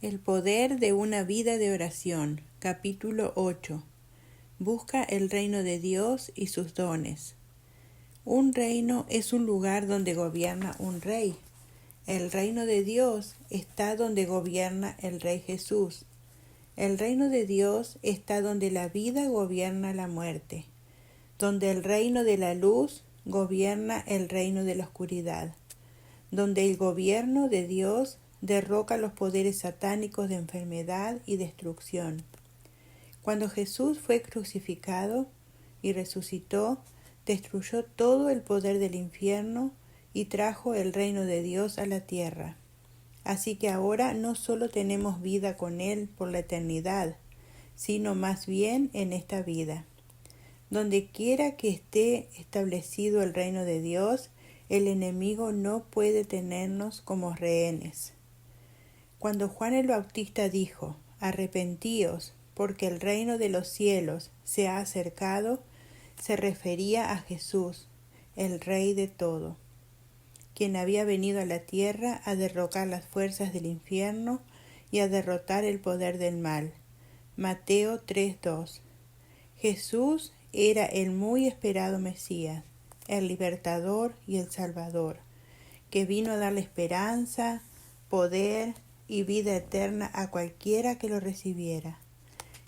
El poder de una vida de oración. Capítulo 8. Busca el reino de Dios y sus dones. Un reino es un lugar donde gobierna un rey. El reino de Dios está donde gobierna el Rey Jesús. El reino de Dios está donde la vida gobierna la muerte, donde el reino de la luz gobierna el reino de la oscuridad, donde el gobierno de Dios derroca los poderes satánicos de enfermedad y destrucción. Cuando Jesús fue crucificado y resucitó, destruyó todo el poder del infierno y trajo el reino de Dios a la tierra. Así que ahora no solo tenemos vida con Él por la eternidad, sino más bien en esta vida. Donde quiera que esté establecido el reino de Dios, el enemigo no puede tenernos como rehenes. Cuando Juan el Bautista dijo, «Arrepentíos, porque el reino de los cielos se ha acercado», se refería a Jesús, el Rey de todo, quien había venido a la tierra a derrocar las fuerzas del infierno y a derrotar el poder del mal. Mateo 3:2. Jesús era el muy esperado Mesías, el libertador y el Salvador, que vino a darle esperanza, poder y vida eterna a cualquiera que lo recibiera.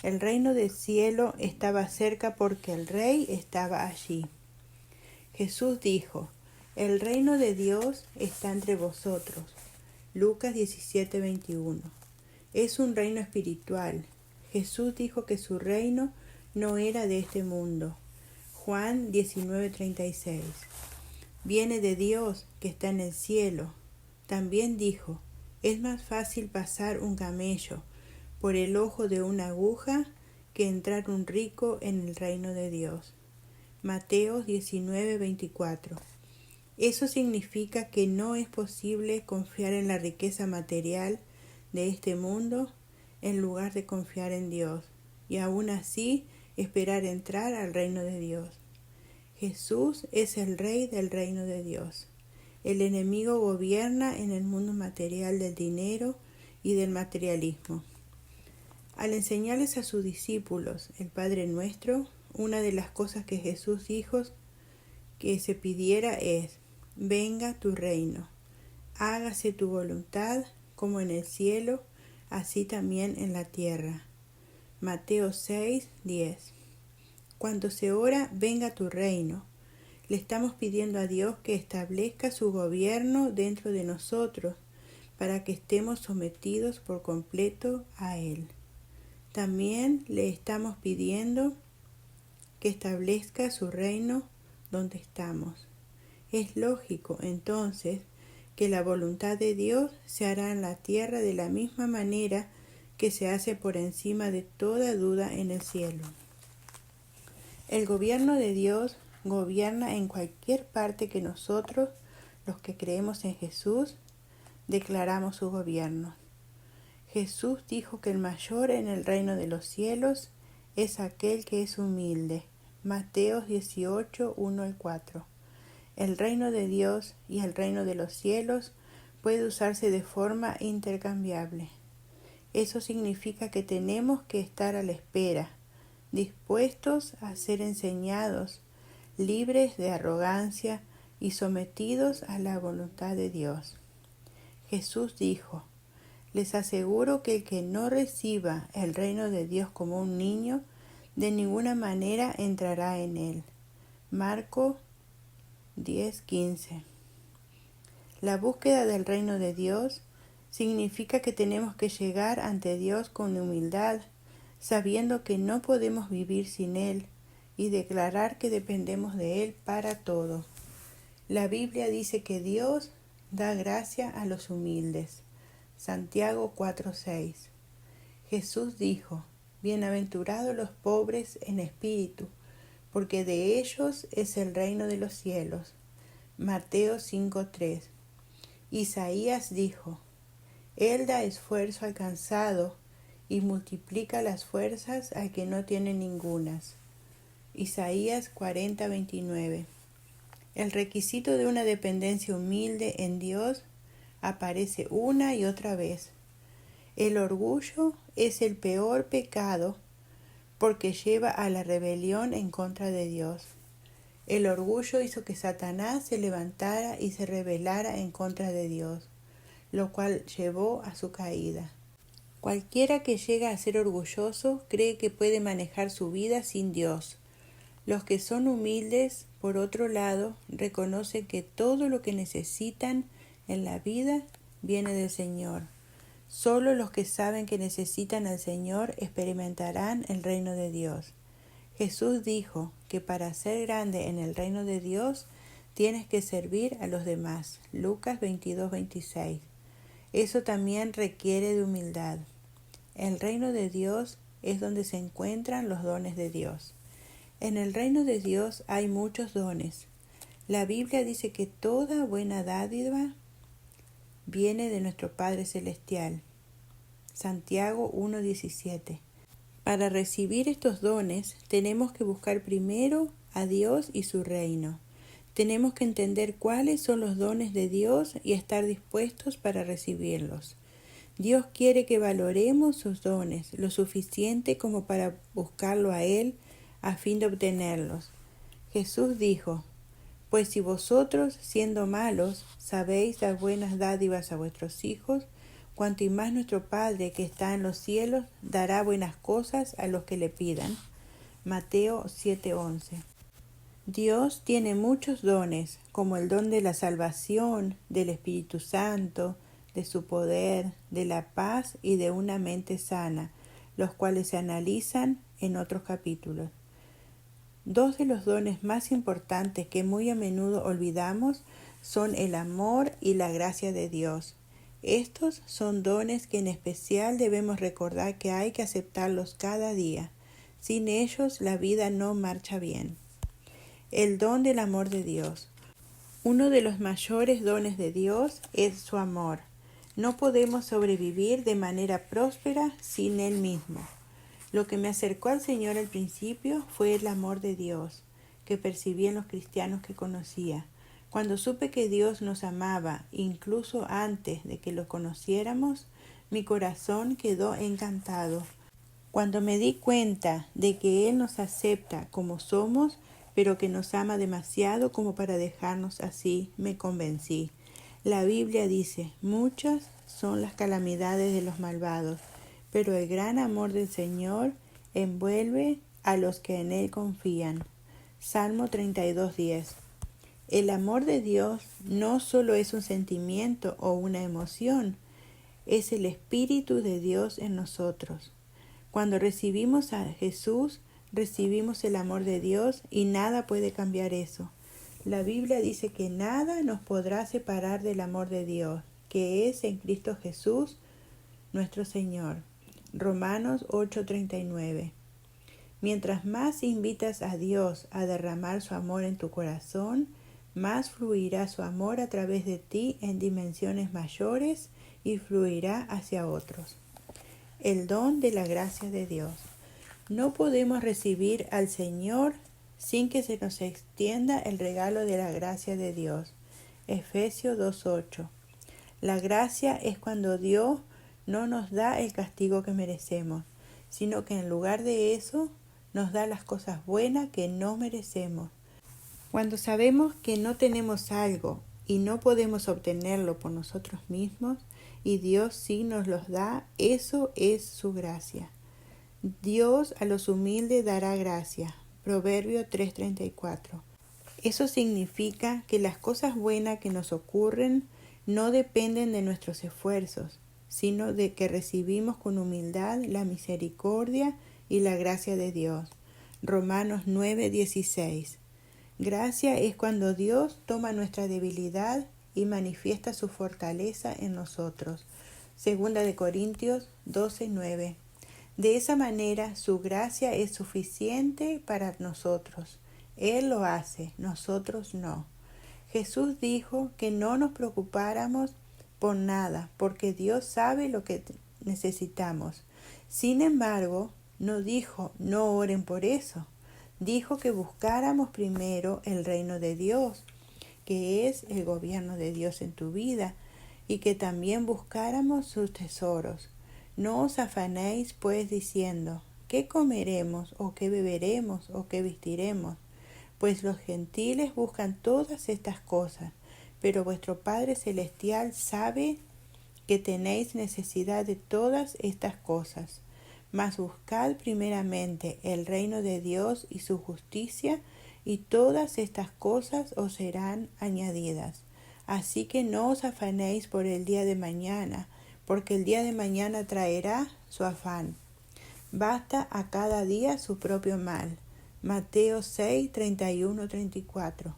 El reino del cielo estaba cerca porque el Rey estaba allí. Jesús dijo, «El reino de Dios está entre vosotros». Lucas 17:21. Es un reino espiritual. Jesús dijo que su reino no era de este mundo. Juan 19:36. Viene de Dios que está en el cielo. También dijo, es más fácil pasar un camello por el ojo de una aguja que entrar un rico en el reino de Dios. Mateo 19:24. Eso significa que no es posible confiar en la riqueza material de este mundo en lugar de confiar en Dios y aún así esperar entrar al reino de Dios. Jesús es el Rey del reino de Dios. El enemigo gobierna en el mundo material del dinero y del materialismo. Al enseñarles a sus discípulos el Padre Nuestro, una de las cosas que Jesús dijo que se pidiera es, venga tu reino, hágase tu voluntad como en el cielo, así también en la tierra. Mateo 6:10. Cuando se ora, venga tu reino, le estamos pidiendo a Dios que establezca su gobierno dentro de nosotros para que estemos sometidos por completo a Él. También le estamos pidiendo que establezca su reino donde estamos. Es lógico, entonces, que la voluntad de Dios se hará en la tierra de la misma manera que se hace por encima de toda duda en el cielo. El gobierno de Dios gobierna en cualquier parte que nosotros, los que creemos en Jesús, declaramos su gobierno. Jesús dijo que el mayor en el reino de los cielos es aquel que es humilde. Mateo 18:1-4. El reino de Dios y el reino de los cielos puede usarse de forma intercambiable. Eso significa que tenemos que estar a la espera, dispuestos a ser enseñados, libres de arrogancia y sometidos a la voluntad de Dios. Jesús dijo, les aseguro que el que no reciba el reino de Dios como un niño, de ninguna manera entrará en él. Marcos 10:15. La búsqueda del reino de Dios significa que tenemos que llegar ante Dios con humildad, sabiendo que no podemos vivir sin Él y declarar que dependemos de Él para todo. La Biblia dice que Dios da gracia a los humildes. Santiago 4:6. Jesús dijo, bienaventurados los pobres en espíritu, porque de ellos es el reino de los cielos. Mateo 5:3. Isaías dijo, Él da esfuerzo al cansado y multiplica las fuerzas al que no tiene ningunas. Isaías 40:29. El requisito de una dependencia humilde en Dios aparece una y otra vez. El orgullo es el peor pecado porque lleva a la rebelión en contra de Dios. El orgullo hizo que Satanás se levantara y se rebelara en contra de Dios, lo cual llevó a su caída. Cualquiera que llega a ser orgulloso cree que puede manejar su vida sin Dios. Los que son humildes, por otro lado, reconocen que todo lo que necesitan en la vida viene del Señor. Solo los que saben que necesitan al Señor experimentarán el reino de Dios. Jesús dijo que para ser grande en el reino de Dios tienes que servir a los demás. Lucas 22:26. Eso también requiere de humildad. El reino de Dios es donde se encuentran los dones de Dios. En el reino de Dios hay muchos dones. La Biblia dice que toda buena dádiva viene de nuestro Padre Celestial. Santiago 1:17. Para recibir estos dones tenemos que buscar primero a Dios y su reino. Tenemos que entender cuáles son los dones de Dios y estar dispuestos para recibirlos. Dios quiere que valoremos sus dones lo suficiente como para buscarlo a Él a fin de obtenerlos. Jesús dijo: pues si vosotros, siendo malos, sabéis dar buenas dádivas a vuestros hijos, cuanto y más nuestro Padre que está en los cielos dará buenas cosas a los que le pidan. Mateo 7:11. Dios tiene muchos dones, como el don de la salvación, del Espíritu Santo, de su poder, de la paz y de una mente sana, los cuales se analizan en otros capítulos. Dos de los dones más importantes que muy a menudo olvidamos son el amor y la gracia de Dios. Estos son dones que en especial debemos recordar que hay que aceptarlos cada día. Sin ellos la vida no marcha bien. El don del amor de Dios. Uno de los mayores dones de Dios es su amor. No podemos sobrevivir de manera próspera sin Él mismo. Lo que me acercó al Señor al principio fue el amor de Dios, que percibí en los cristianos que conocía. Cuando supe que Dios nos amaba, incluso antes de que lo conociéramos, mi corazón quedó encantado. Cuando me di cuenta de que Él nos acepta como somos, pero que nos ama demasiado como para dejarnos así, me convencí. La Biblia dice: muchas son las calamidades de los malvados, pero el gran amor del Señor envuelve a los que en Él confían. Salmo 32:10. El amor de Dios no solo es un sentimiento o una emoción, es el Espíritu de Dios en nosotros. Cuando recibimos a Jesús, recibimos el amor de Dios y nada puede cambiar eso. La Biblia dice que nada nos podrá separar del amor de Dios, que es en Cristo Jesús, nuestro Señor. Romanos 8:39. Mientras más invitas a Dios a derramar su amor en tu corazón, más fluirá su amor a través de ti en dimensiones mayores y fluirá hacia otros. El don de la gracia de Dios. No podemos recibir al Señor sin que se nos extienda el regalo de la gracia de Dios. Efesios 2:8. La gracia es cuando Dios no nos da el castigo que merecemos, sino que en lugar de eso nos da las cosas buenas que no merecemos. Cuando sabemos que no tenemos algo y no podemos obtenerlo por nosotros mismos, y Dios sí nos los da, eso es su gracia. Dios a los humildes dará gracia. Proverbio 3:34. Eso significa que las cosas buenas que nos ocurren no dependen de nuestros esfuerzos, sino de que recibimos con humildad la misericordia y la gracia de Dios. Romanos 9:16. Gracia es cuando Dios toma nuestra debilidad y manifiesta su fortaleza en nosotros. Segunda de Corintios 12:9. De esa manera su gracia es suficiente para nosotros. Él lo hace, nosotros no. Jesús dijo que no nos preocupáramos por nada, porque Dios sabe lo que necesitamos. Sin embargo, no dijo no oren por eso. Dijo que buscáramos primero el reino de Dios, que es el gobierno de Dios en tu vida, y que también buscáramos sus tesoros. No os afanéis pues diciendo, ¿qué comeremos, o qué beberemos, o qué vestiremos? Pues los gentiles buscan todas estas cosas, pero vuestro Padre Celestial sabe que tenéis necesidad de todas estas cosas. Mas buscad primeramente el reino de Dios y su justicia, y todas estas cosas os serán añadidas. Así que no os afanéis por el día de mañana, porque el día de mañana traerá su afán. Basta a cada día su propio mal. Mateo 6, 31, 34.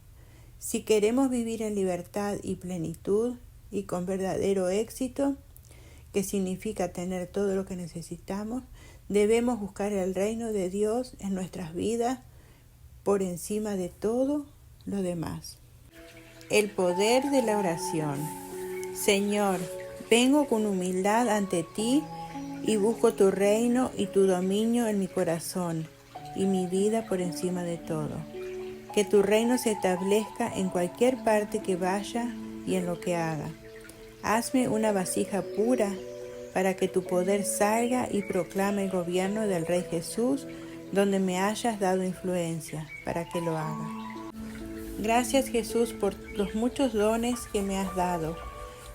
Si queremos vivir en libertad y plenitud y con verdadero éxito, que significa tener todo lo que necesitamos, debemos buscar el reino de Dios en nuestras vidas por encima de todo lo demás. El poder de la oración. Señor, vengo con humildad ante ti y busco tu reino y tu dominio en mi corazón y mi vida por encima de todo. Que tu reino se establezca en cualquier parte que vaya y en lo que haga. Hazme una vasija pura para que tu poder salga y proclame el gobierno del Rey Jesús donde me hayas dado influencia para que lo haga. Gracias, Jesús, por los muchos dones que me has dado.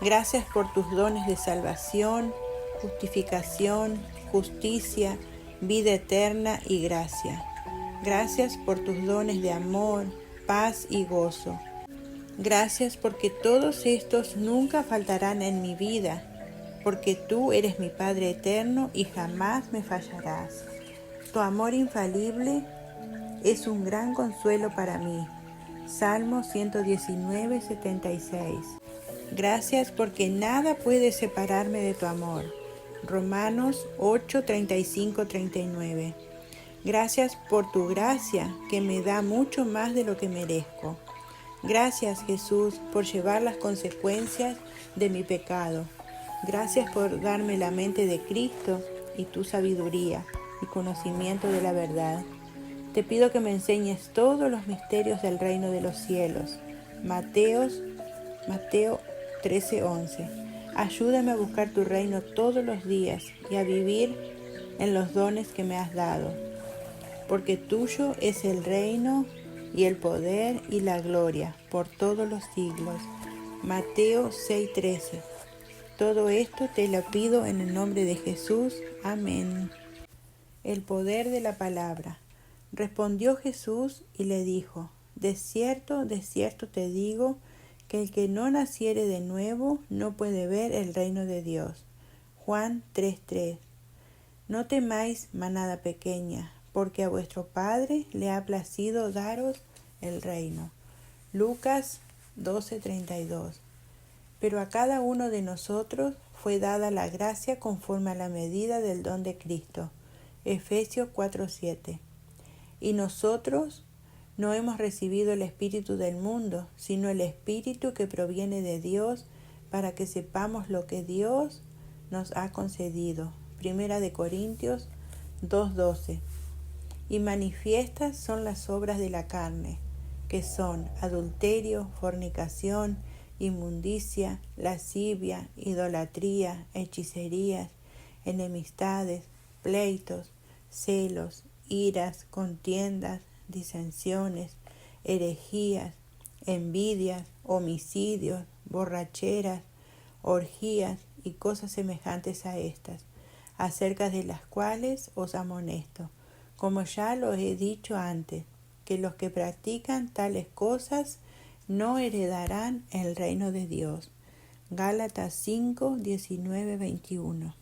Gracias por tus dones de salvación, justificación, justicia, vida eterna y gracia. Gracias por tus dones de amor, paz y gozo. Gracias porque todos estos nunca faltarán en mi vida, porque tú eres mi Padre eterno y jamás me fallarás. Tu amor infalible es un gran consuelo para mí. Salmo 119, 76. Gracias porque nada puede separarme de tu amor. Romanos 8, 35, 39. Gracias por tu gracia que me da mucho más de lo que merezco. Gracias, Jesús, por llevar las consecuencias de mi pecado. Gracias por darme la mente de Cristo y tu sabiduría y conocimiento de la verdad. Te pido que me enseñes todos los misterios del reino de los cielos. Mateo 13:11. Ayúdame a buscar tu reino todos los días y a vivir en los dones que me has dado. Porque tuyo es el reino y el poder y la gloria por todos los siglos. Mateo 6:13. Todo esto te lo pido en el nombre de Jesús. Amén. El poder de la palabra. Respondió Jesús y le dijo, de cierto te digo, que el que no naciere de nuevo no puede ver el reino de Dios. Juan 3:3. No temáis, manada pequeña, porque a vuestro Padre le ha placido daros el reino. Lucas 12:32. Pero a cada uno de nosotros fue dada la gracia conforme a la medida del don de Cristo. Efesios 4:7. Y nosotros no hemos recibido el espíritu del mundo, sino el espíritu que proviene de Dios, para que sepamos lo que Dios nos ha concedido. Primera de Corintios 2:12. Y manifiestas son las obras de la carne, que son adulterio, fornicación, inmundicia, lascivia, idolatría, hechicerías, enemistades, pleitos, celos, iras, contiendas, disensiones, herejías, envidias, homicidios, borracheras, orgías y cosas semejantes a estas, acerca de las cuales os amonesto, como ya lo he dicho antes, que los que practican tales cosas no heredarán el reino de Dios. Gálatas 5, 19, 21.